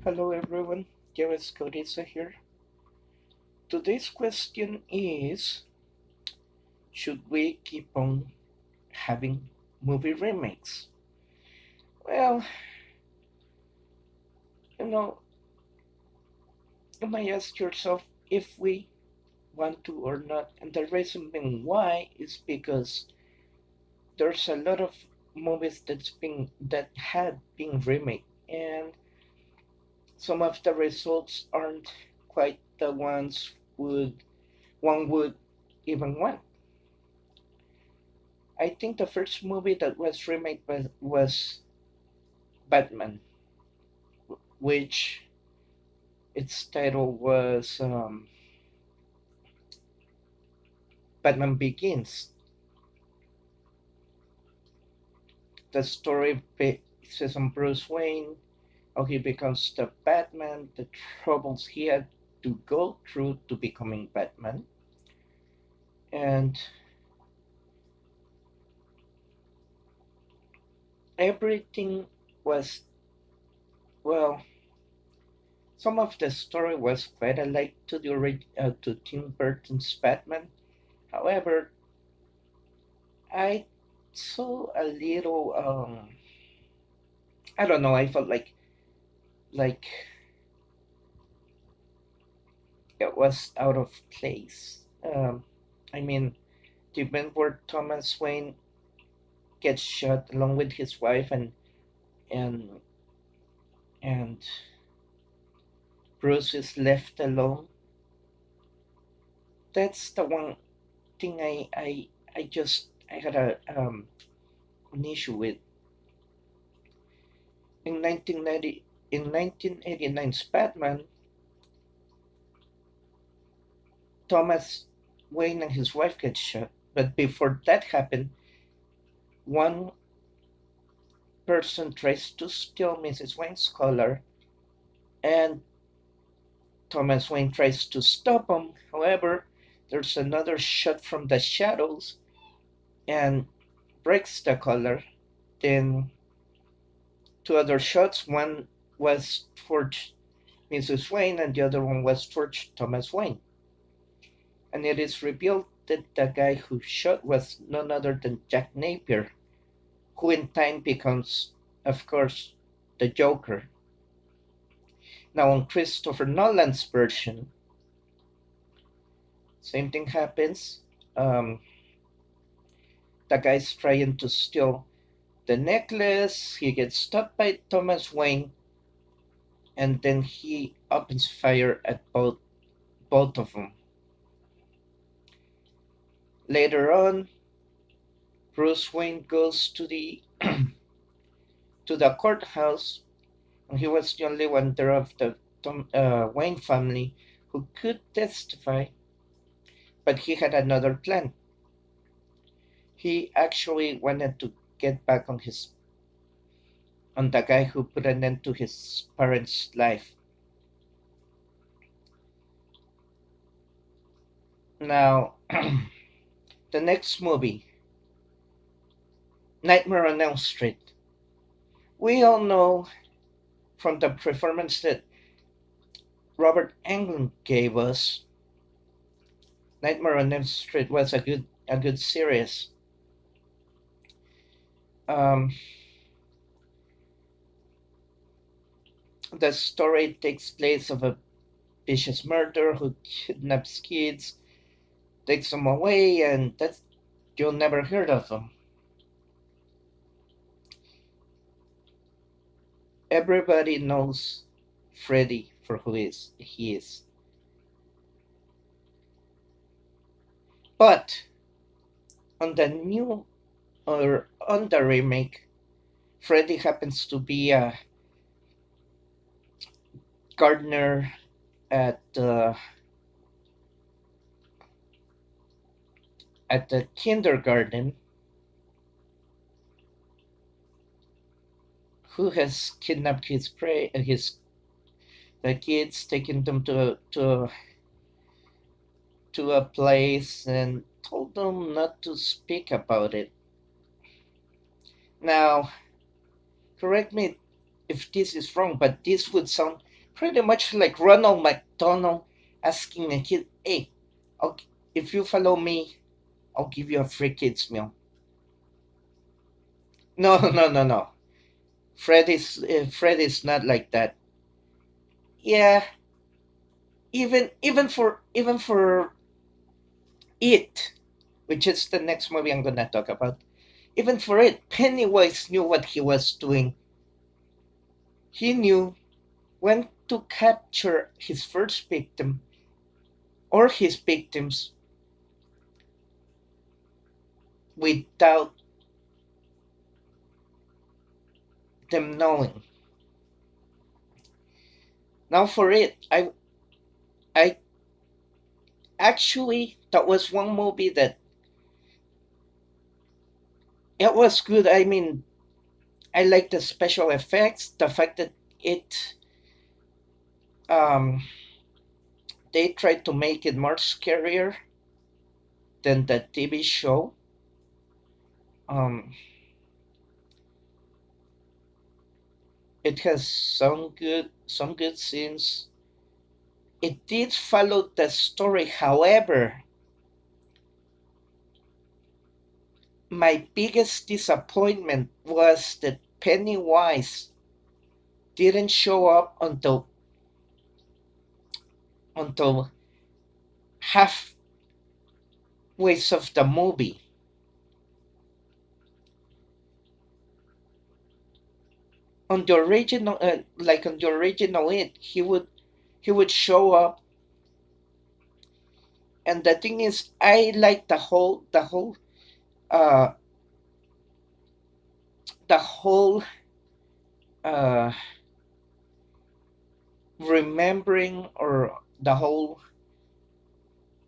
Hello everyone, James Codisa here. Today's question is, should we keep on having movie remakes? Well, you know, you might ask yourself if we want to or not, and the reason being why is because there's a lot of movies that had been remade, and some of the results aren't quite the ones one would even want. I think the first movie that was remade was Batman, which its title was Batman Begins. The story bases on Bruce Wayne, how he becomes the Batman, the troubles he had to go through to becoming Batman, and everything was, well, some of the story was quite alike to to Tim Burton's Batman. However, I saw a little I don't know, I felt like it was out of place. I mean, the event where Thomas Wayne gets shot along with his wife and and Bruce is left alone. That's the one thing I had an issue with in 1990 in 1989's Batman. Thomas Wayne and his wife get shot, but before that happened, one person tries to steal Mrs. Wayne's collar, and Thomas Wayne tries to stop him. However, there's another shot from the shadows and breaks the collar. Then two other shots. One was towards Mrs. Wayne, and the other one was towards Thomas Wayne. And it is revealed that the guy who shot was none other than Jack Napier, who in time becomes, of course, the Joker. Now, on Christopher Nolan's version, same thing happens. Um, the guy's trying to steal the necklace. He gets stopped by Thomas Wayne, and then he opens fire at both of them. Later on, Bruce Wayne goes to the to the courthouse, and he was the only one there of the Wayne family who could testify, but he had another plan. He actually wanted to get back on the guy who put an end to his parents' life. Now, the next movie, Nightmare on Elm Street. We all know from the performance that Robert Englund gave us, Nightmare on Elm Street was a good series. Um, the story takes place of a vicious murderer who kidnaps kids, takes them away, and that's you'll never heard of them. Everybody knows Freddy for who he is. But on the new or on the remake, Freddy happens to be a gardener at the kindergarten who has kidnapped his the kids, taken them to a place and told them not to speak about it. Now, correct me if this is wrong, but this would sound Pretty much like Ronald McDonald asking a kid, "Hey, I'll, if you follow me, I'll give you a free kids meal." No, no, no, no. Fred is not like that. Yeah, even for it, which is the next movie I'm gonna talk about. Even for it, Pennywise knew what he was doing. He knew when to capture his first victim or his victims without them knowing. Now for it, I actually that was one movie that it was good. I mean, I like the special effects, the fact that it um they tried to make it more scarier than the TV show. Um, it has some good scenes. It did follow the story, however, my biggest disappointment was that Pennywise didn't show up until halfway of the movie. On the original, like on the original, he would show up, and the thing is, I like uh the whole uh remembering or the whole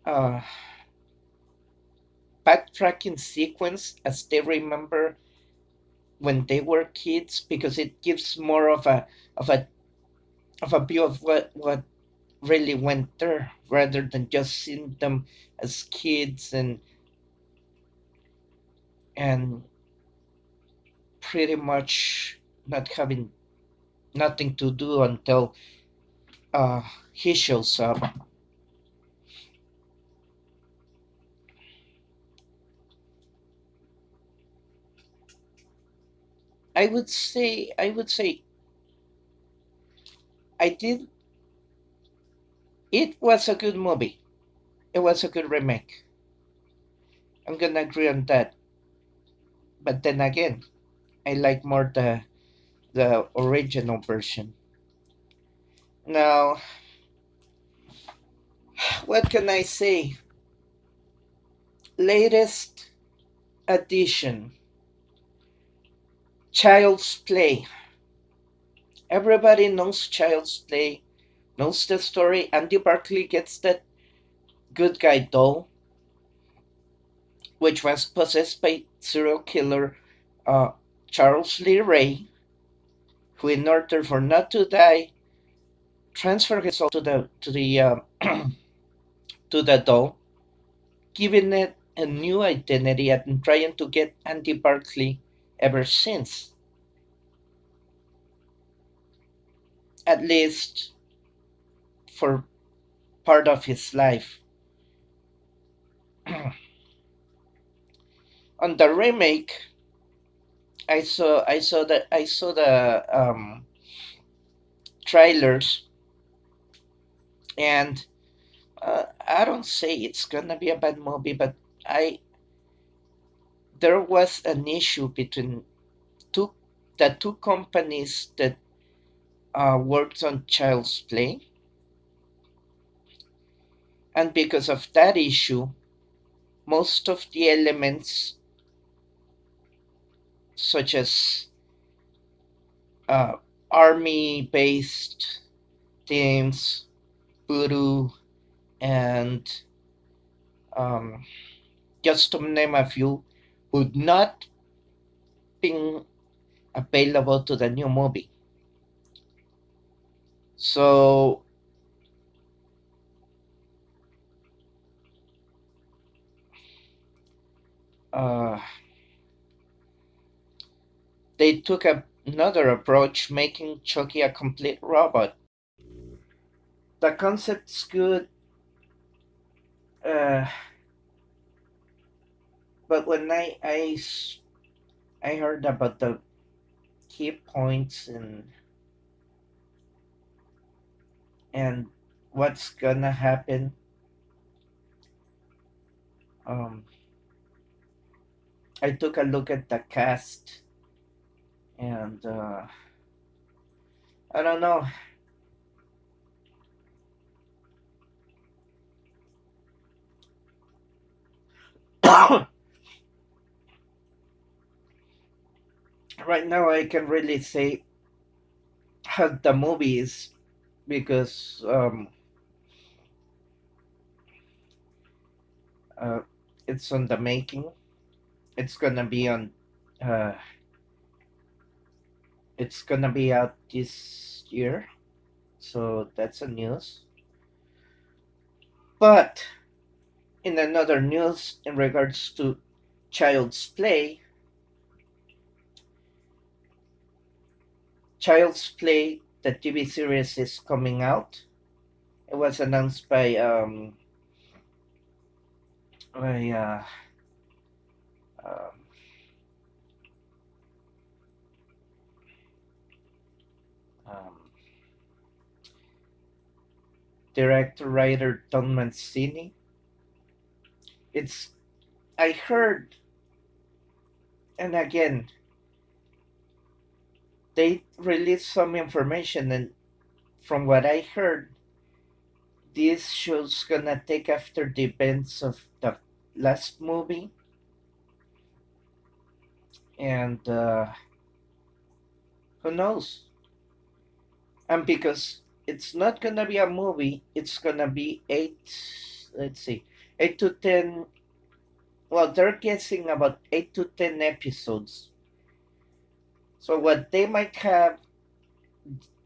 uh backtracking sequence as they remember when they were kids, because it gives more of a of a view of what really went there rather than just seeing them as kids and pretty much not having nothing to do until uh he shows up. I would say I did it was a good movie. It was a good remake. I'm gonna agree on that. But then again, I like more the original version. Now, what can I say? Latest addition, Child's Play. Everybody knows Child's Play, knows the story. Andy Barkley gets that good guy doll, which was possessed by serial killer uh, Charles Lee Ray, who, in order for not to die, transferred his soul to the doll, giving it a new identity and trying to get Andy Barkley ever since, at least for part of his life. On the remake, I saw the trailers, and I don't say it's gonna be a bad movie, but I there was an issue between two the two companies that worked on Child's Play, and because of that issue, most of the elements, such as uh, army-based themes, voodoo, and um, just to name a few, would not be available to the new movie. So uh, they took another approach, making Chucky a complete robot. The concept's good, uh, but when I heard about the key points and what's gonna happen, um, I took a look at the cast and I don't know. Right now, I can really say how the movie is because uh, it's on the making. It's gonna be on. Uh, it's gonna be out this year, so that's a news. But in another news, in regards to Child's Play, Child's Play, the TV series is coming out. It was announced by um, um, director writer Tom Mancini. It's I heard, and again, they released some information, and from what I heard, this show's gonna take after the events of the last movie, and who knows? And because it's not gonna be a movie, it's gonna be eight. Let's see, 8 to 10. Well, they're guessing about 8 to 10 episodes. So what they might have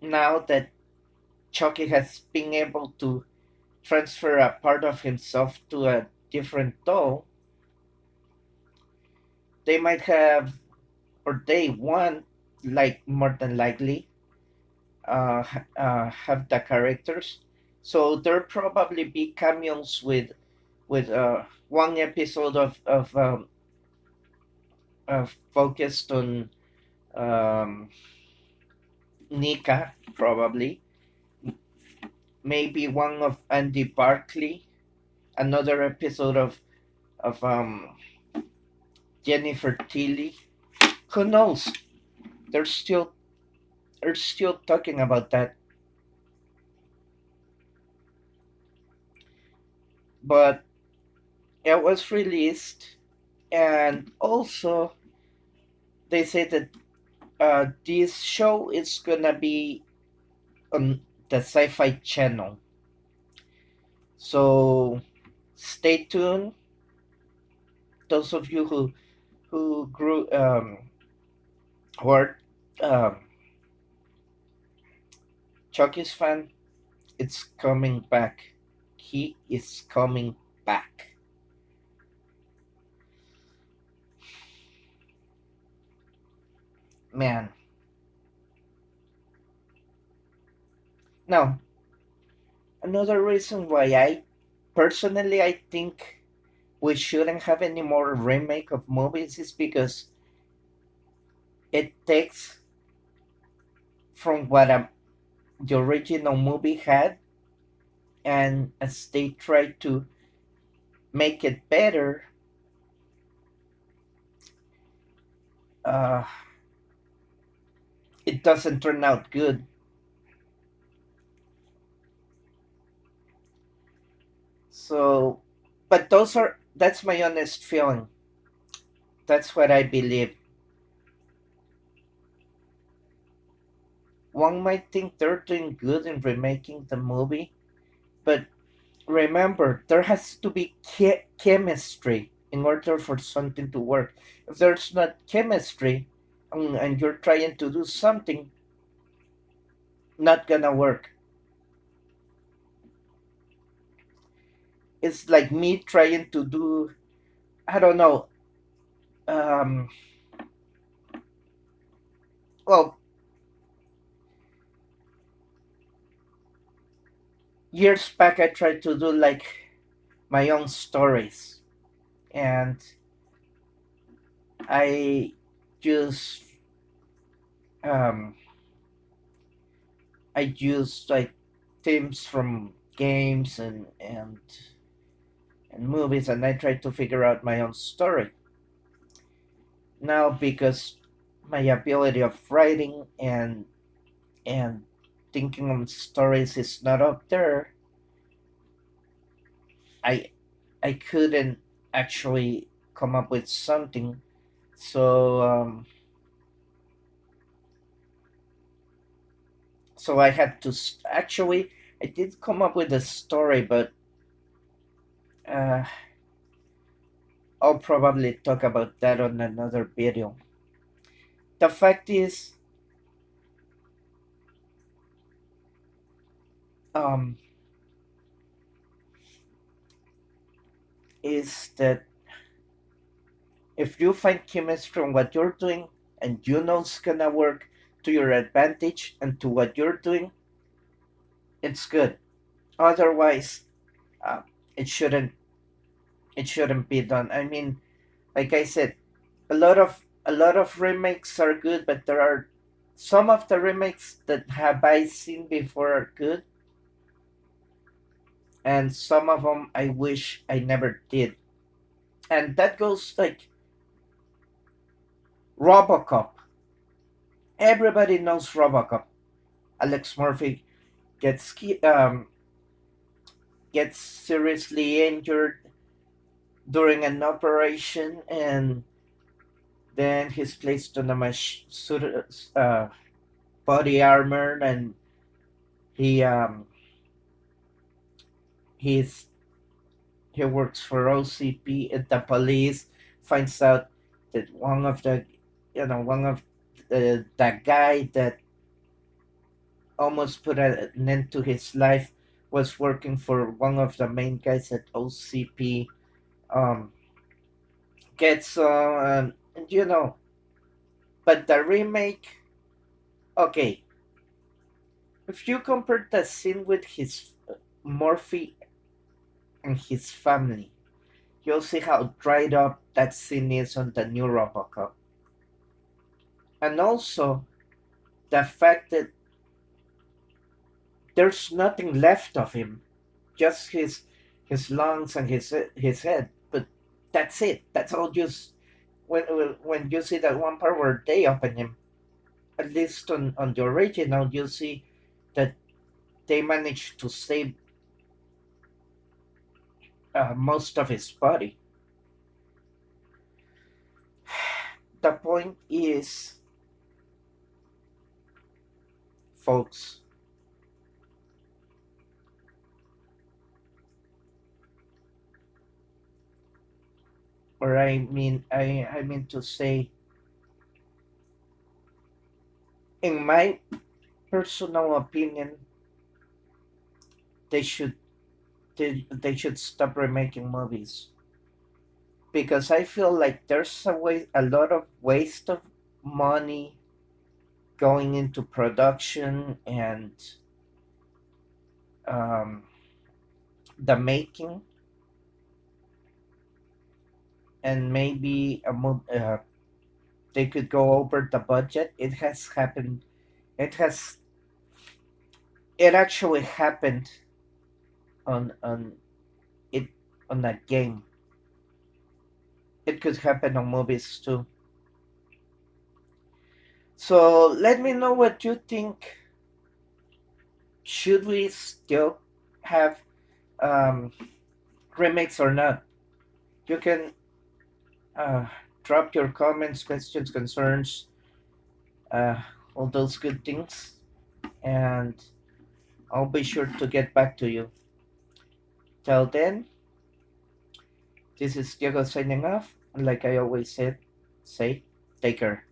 now that Chucky has been able to transfer a part of himself to a different doll, they might have, or they want, like more than likely, have the characters. So there probably be cameos with one episode of focused on Nika, probably maybe one of Andy Barkley, another episode of Jennifer Tilly. Who knows? They're still they're still talking about that, but it was released, and also they say that this show is gonna be on the Sci-Fi Channel. So stay tuned. Those of you who grew who are um, Chucky's fan, it's coming back. He is coming back. Man. Now, another reason why I think we shouldn't have any more remake of movies is because it takes from what the original movie had, and as they try to make it better, uh, it doesn't turn out good. So, but that's my honest feeling. That's what I believe. One might think they're doing good in remaking the movie, but remember, there has to be chemistry in order for something to work. If there's not chemistry and you're trying to do something, not gonna work. It's like me trying to do, I don't know, um, well, years back I tried to do like my own stories, and I just um, I used like themes from games and movies, and I tried to figure out my own story. Now, because my ability of writing and thinking of stories is not up there, I I couldn't actually come up with something. So so I had to actually I did come up with a story, but uh, I'll probably talk about that on another video. The fact um, is that if you find chemistry in what you're doing and you know it's gonna work to your advantage and to what you're doing, it's good. Otherwise, uh, it shouldn't it shouldn't be done. I mean, like I said, a lot of remakes are good, but there are some of the remakes that have I seen before are good, and some of them I wish I never did. And that goes like RoboCop. Everybody knows RoboCop. Alex Murphy gets gets seriously injured during an operation, and then he's placed on a body armor, and he he's he works for OCP, and the police finds out that one of the guy that almost put an end to his life was working for one of the main guys at OCP. Um, gets you know, but the remake, okay. If you compare the scene with his Murphy and his family, you'll see how dried up that scene is on the new Robocop, and also the fact that there's nothing left of him, just his lungs and his head. But that's it. That's all. Just when you see that one part where they open him, at least on the original, you see that they managed to save most of his body. The point is, folks, or I mean to say, in my personal opinion, they should they should stop remaking movies, because I feel like there's a lot of waste of money going into production and um, the making, and maybe they could go over the budget. It has happened. It has it actually happened on it on a game. It could happen on movies too. So let me know what you think. Should we still have um, remakes or not? You can uh, drop your comments, questions, concerns, uh, all those good things, and I'll be sure to get back to you. Till then, this is Diego signing off. And like I always say, take care.